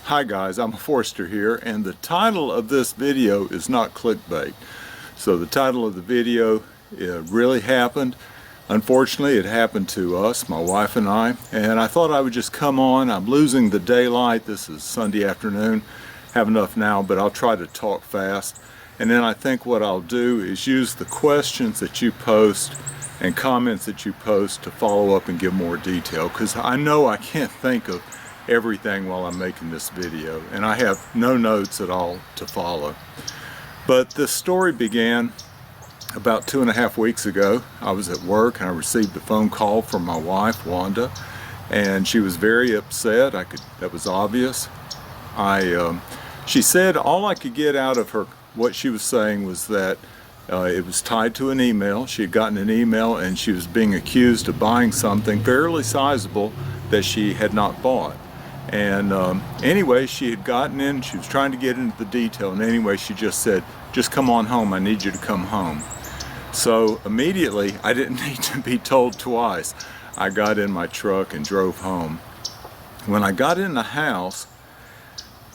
Hi guys, I'm Forster here, and the title of this video is not clickbait. So the title of the video, it really happened. Unfortunately, it happened to us, my wife and I thought I would just come on. I'm losing the daylight. This is Sunday afternoon. Have enough now, but I'll try to talk fast. And then I think what I'll do is use the questions that you post and comments that you post to follow up and give more detail, because I know I can't think of everything while I'm making this video, and I have no notes at all to follow. But this story began about 2.5 weeks ago. I was at work and I received a phone call from my wife, Wanda, and she was very upset. That was obvious. She said all I could get out of her, what she was saying was that it was tied to an email. She had gotten an email and she was being accused of buying something fairly sizable that she had not bought. And anyway, she had gotten in, she was trying to get into the detail, and anyway she just said, just come on home, I need you to come home. So immediately, I didn't need to be told twice. I got in my truck and drove home. When I got in the house,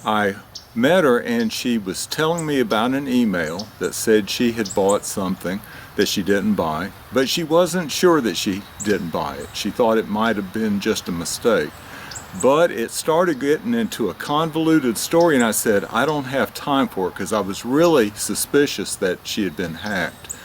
I met her and she was telling me about an email that said she had bought something that she didn't buy, but she wasn't sure that she didn't buy it. She thought it might have been just a mistake. But it started getting into a convoluted story, and I said, I don't have time for it, because I was really suspicious that she had been hacked.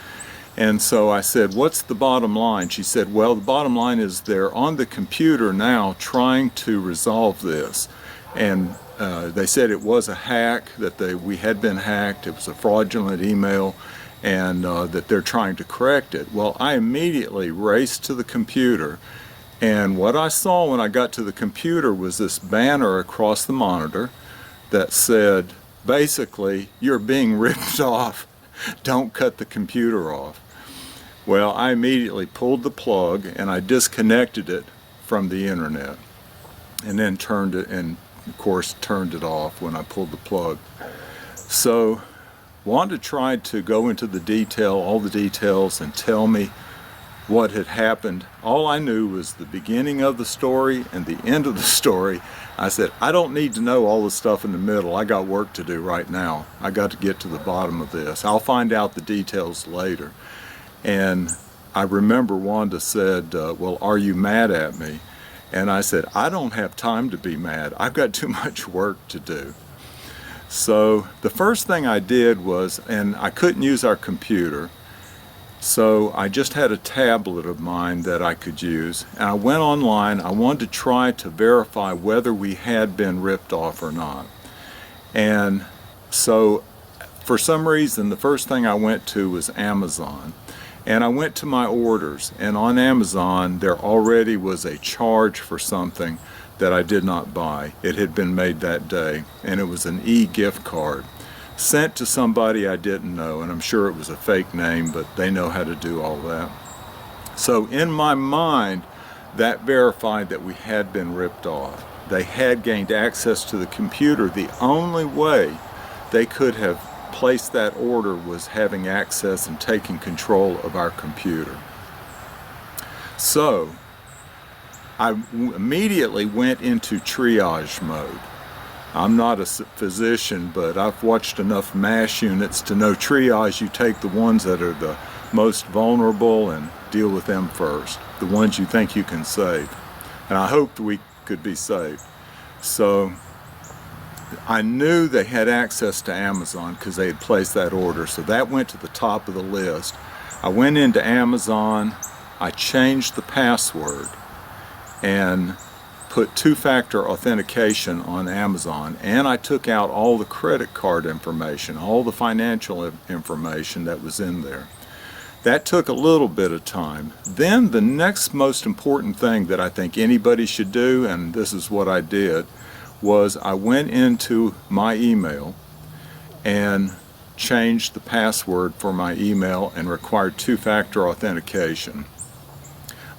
And so I said, what's the bottom line? She said, well, the bottom line is they're on the computer now trying to resolve this. And they said it was a hack, that we had been hacked, it was a fraudulent email, and that they're trying to correct it. Well, I immediately raced to the computer, and what I saw when I got to the computer was this banner across the monitor that said, basically, you're being ripped off, don't cut the computer off. Well, I immediately pulled the plug and I disconnected it from the internet, and then turned it, and of course turned it off when I pulled the plug. So Wanda tried to go into the detail, all the details, and tell me what had happened. All I knew was the beginning of the story and the end of the story. I said, I don't need to know all the stuff in the middle. I got work to do right now. I got to get to the bottom of this. I'll find out the details later. And I remember Wanda said, well, are you mad at me? And I said, I don't have time to be mad. I've got too much work to do. So the first thing I did was, and I couldn't use our computer, so I just had a tablet of mine that I could use, and I went online. I wanted to try to verify whether we had been ripped off or not. And so for some reason, the first thing I went to was Amazon. And I went to my orders, and on Amazon there already was a charge for something that I did not buy. It had been made that day, and it was an e-gift card sent to somebody I didn't know, and I'm sure it was a fake name, but they know how to do all that. So in my mind, that verified that we had been ripped off. They had gained access to the computer. The only way they could have placed that order was having access and taking control of our computer. So I immediately went into triage mode. I'm not a physician, but I've watched enough MASH units to know triage. You take the ones that are the most vulnerable and deal with them first, the ones you think you can save. And I hoped we could be saved. So I knew they had access to Amazon because they had placed that order, so that went to the top of the list. I went into Amazon, I changed the password, and put two-factor authentication on Amazon, and I took out all the credit card information, all the financial information that was in there. That took a little bit of time. Then the next most important thing that I think anybody should do, and this is what I did, was I went into my email and changed the password for my email and required two-factor authentication.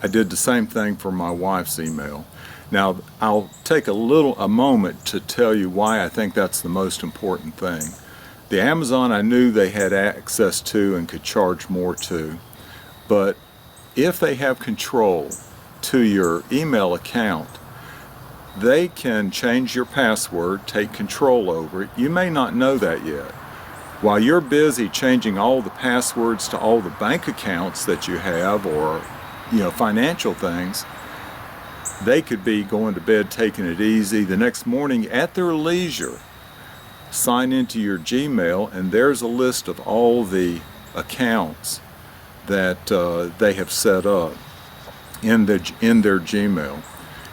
I did the same thing for my wife's email. Now, I'll take a moment to tell you why I think that's the most important thing. The Amazon I knew they had access to and could charge more to, but if they have control to your email account, they can change your password, take control over it. You may not know that yet. While you're busy changing all the passwords to all the bank accounts that you have, or financial things, they could be going to bed taking it easy. The next morning at their leisure, sign into your Gmail, and there's a list of all the accounts that they have set up in their Gmail.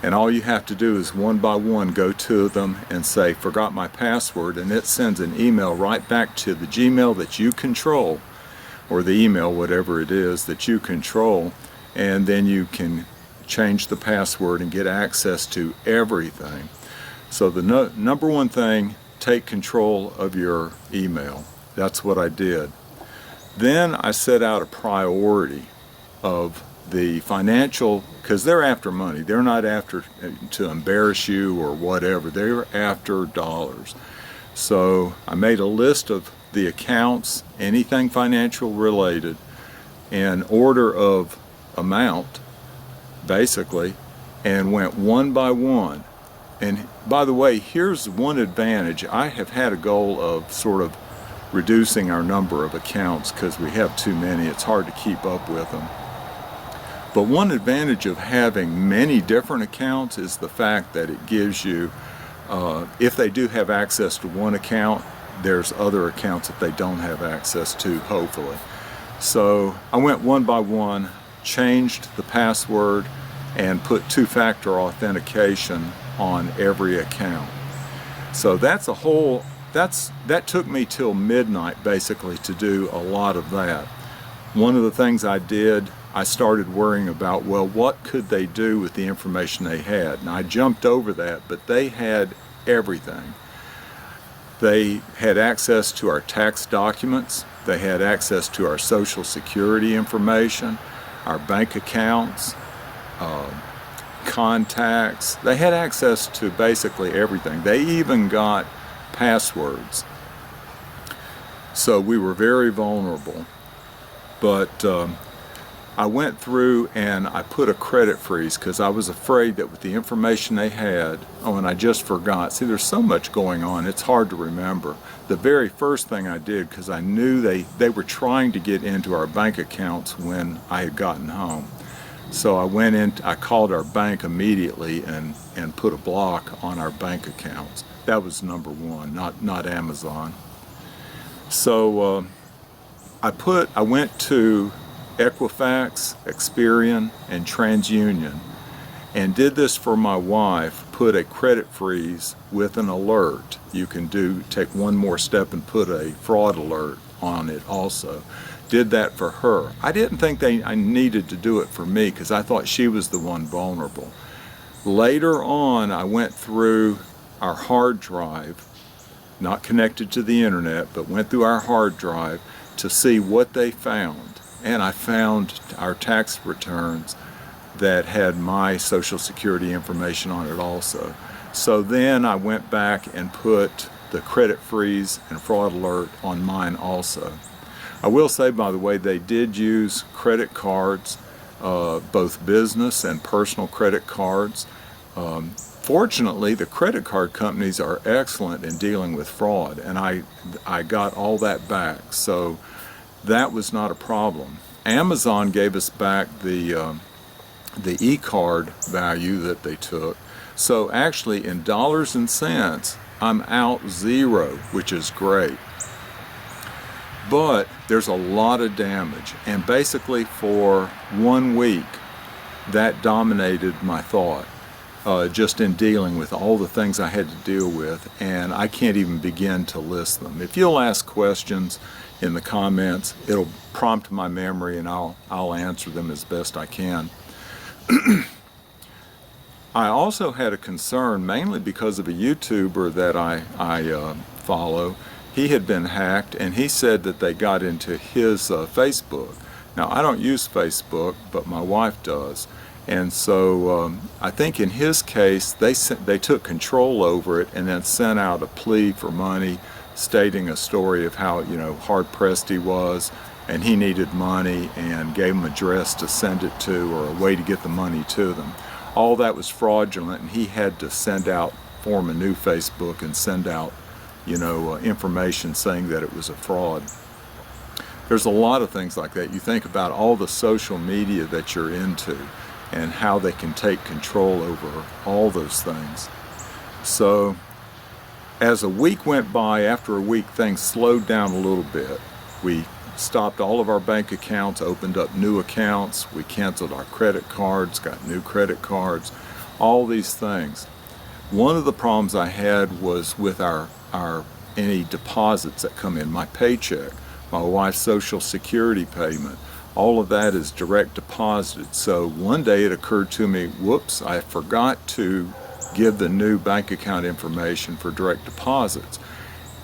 And all you have to do is one by one go to them and say, forgot my password, and it sends an email right back to the Gmail that you control, or the email, whatever it is that you control, and then you can change the password and get access to everything. So the number one thing, take control of your email. That's what I did. Then I set out a priority of the financial, because they're after money. They're not after to embarrass you or whatever. They're after dollars. So I made a list of the accounts, anything financial related, in order of amount, basically, and went one by one. And by the way, here's one advantage. I have had a goal of sort of reducing our number of accounts because we have too many. It's hard to keep up with them. But one advantage of having many different accounts is the fact that it gives you, if they do have access to one account, there's other accounts that they don't have access to, hopefully. So I went one by one, changed the password, and put two-factor authentication on every account. So that took me till midnight basically to do a lot of that. One of the things I did, I started worrying about, well, what could they do with the information they had? And I jumped over that, but they had everything. They had access to our tax documents, they had access to our Social Security information, our bank accounts, contacts. They had access to basically everything. They even got passwords. So we were very vulnerable. But I went through and I put a credit freeze because I was afraid that with the information they had, and I just forgot. See, there's so much going on, it's hard to remember. The very first thing I did, because I knew they were trying to get into our bank accounts when I had gotten home. So I went in, I called our bank immediately and put a block on our bank accounts. That was number one, not Amazon. So I went to Equifax, Experian, and TransUnion, and did this for my wife, put a credit freeze with an alert. You can take one more step and put a fraud alert on it also. Did that for her. I didn't think I needed to do it for me because I thought she was the one vulnerable. Later on, I went through our hard drive, not connected to the internet, but went through our hard drive to see what they found. And I found our tax returns that had my Social Security information on it also. So then I went back and put the credit freeze and fraud alert on mine also. I will say, by the way, they did use credit cards, both business and personal credit cards. Fortunately, the credit card companies are excellent in dealing with fraud, and I got all that back. So that was not a problem. Amazon gave us back the e-card value that they took. So actually, in dollars and cents, I'm out zero, which is great. But there's a lot of damage, and basically for 1 week, that dominated my thought, just in dealing with all the things I had to deal with, and I can't even begin to list them. If you'll ask questions in the comments, it'll prompt my memory and I'll answer them as best I can. I also had a concern, mainly because of a YouTuber that I follow. He had been hacked, and he said that they got into his Facebook. Now, I don't use Facebook, but my wife does. And so I think in his case, they took control over it and then sent out a plea for money, stating a story of how, hard-pressed he was, and he needed money, and gave him an address to send it to, or a way to get the money to them. all that was fraudulent, and he had to form a new Facebook and send out, information saying that it was a fraud. There's a lot of things like that. You think about all the social media that you're into and how they can take control over all those things. So as a week went by, after a week, things slowed down a little bit. We stopped all of our bank accounts, opened up new accounts, we canceled our credit cards, got new credit cards, all these things. One of the problems I had was with our any deposits that come in, my paycheck, my wife's Social Security payment, all of that is direct deposited. So one day it occurred to me, whoops, I forgot to give the new bank account information for direct deposits.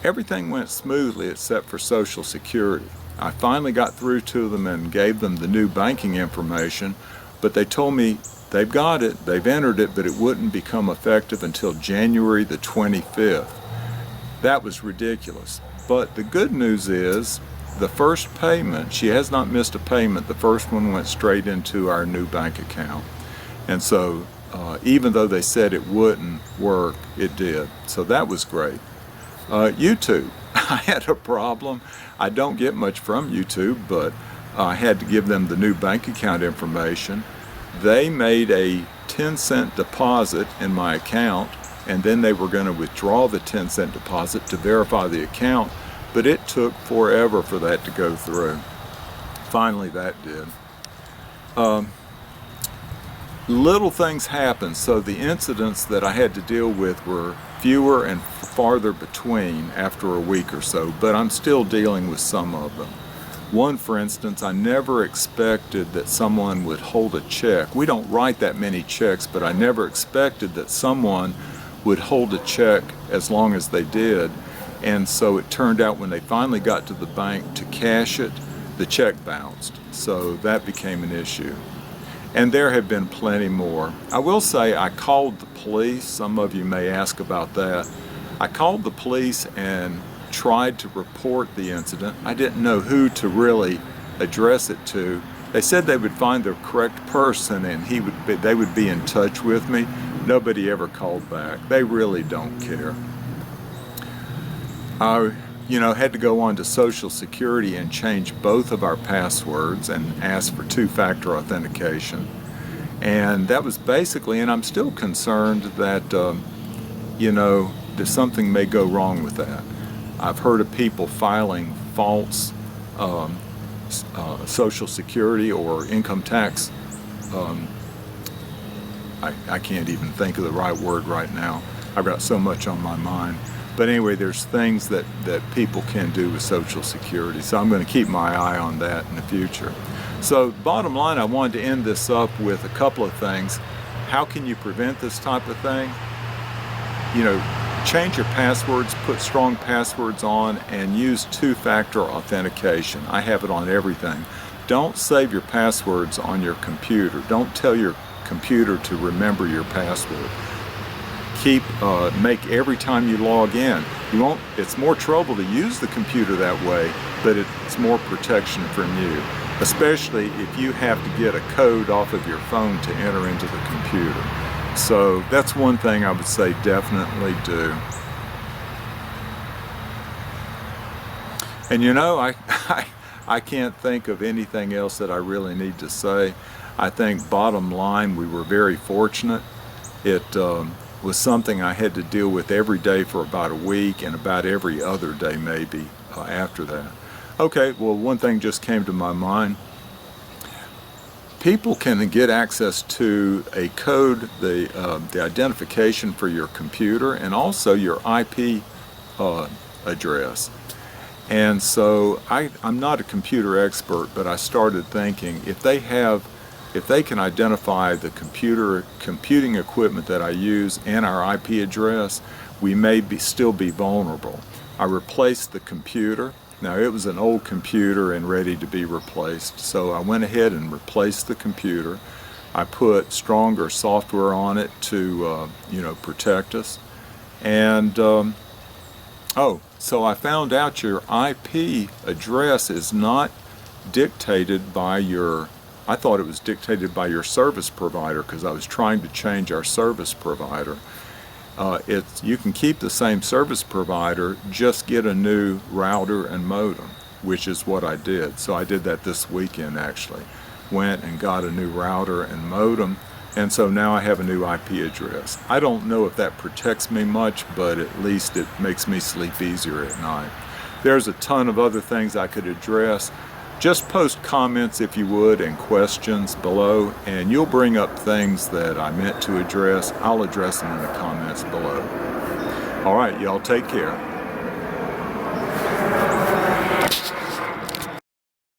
Everything went smoothly except for Social Security. I finally got through to them and gave them the new banking information, but they told me they've got it, they've entered it, but it wouldn't become effective until January the 25th. That was ridiculous. But the good news is, the first payment, she has not missed a payment, the first one went straight into our new bank account. And so even though they said it wouldn't work, it did. So that was great. YouTube, I had a problem. I don't get much from YouTube, but I had to give them the new bank account information. They made a 10-cent deposit in my account, and then they were going to withdraw the 10-cent deposit to verify the account, but it took forever for that to go through. Finally, that did. Little things happen, so the incidents that I had to deal with were fewer and farther between after a week or so, but I'm still dealing with some of them. One, for instance, I never expected that someone would hold a check. We don't write that many checks, but I never expected that someone would hold a check as long as they did. And so it turned out when they finally got to the bank to cash it, the check bounced. So that became an issue. And there have been plenty more. I will say I called the police. Some of you may ask about that. I called the police and tried to report the incident. I didn't know who to really address it to. They said they would find the correct person and they would be in touch with me. Nobody ever called back. They really don't care. I had to go on to Social Security and change both of our passwords and ask for two-factor authentication. And that was basically, and I'm still concerned that, that something may go wrong with that. I've heard of people filing false Social Security or income tax. I can't even think of the right word right now. I've got so much on my mind. But anyway, there's things that people can do with Social Security. So I'm going to keep my eye on that in the future. So bottom line, I wanted to end this up with a couple of things. How can you prevent this type of thing? Change your passwords, put strong passwords on, and use two-factor authentication. I have it on everything. Don't save your passwords on your computer. Don't tell your computer to remember your password. Make every time you log in. It's more trouble to use the computer that way, but it's more protection from you, especially if you have to get a code off of your phone to enter into the computer. So that's one thing I would say definitely do. And I can't think of anything else that I really need to say. I think bottom line, we were very fortunate. It was something I had to deal with every day for about a week and about every other day maybe after that. Okay, well, one thing just came to my mind. People can get access to a code, the identification for your computer and also your IP address. And so I'm not a computer expert, but I started thinking if they can identify the computing equipment that I use and our IP address, we may still be vulnerable. I replaced the computer. Now it was an old computer and ready to be replaced, so I went ahead and replaced the computer. I put stronger software on it to protect us. And so I found out your IP address is not dictated by your I thought it was dictated by your service provider because I was trying to change our service provider. You can keep the same service provider, just get a new router and modem, which is what I did. So I did that this weekend actually. Went and got a new router and modem, and so now I have a new IP address. I don't know if that protects me much, but at least it makes me sleep easier at night. There's a ton of other things I could address. Just post comments if you would and questions below, and you'll bring up things that I meant to address. I'll address them in the comments below. All right, y'all take care.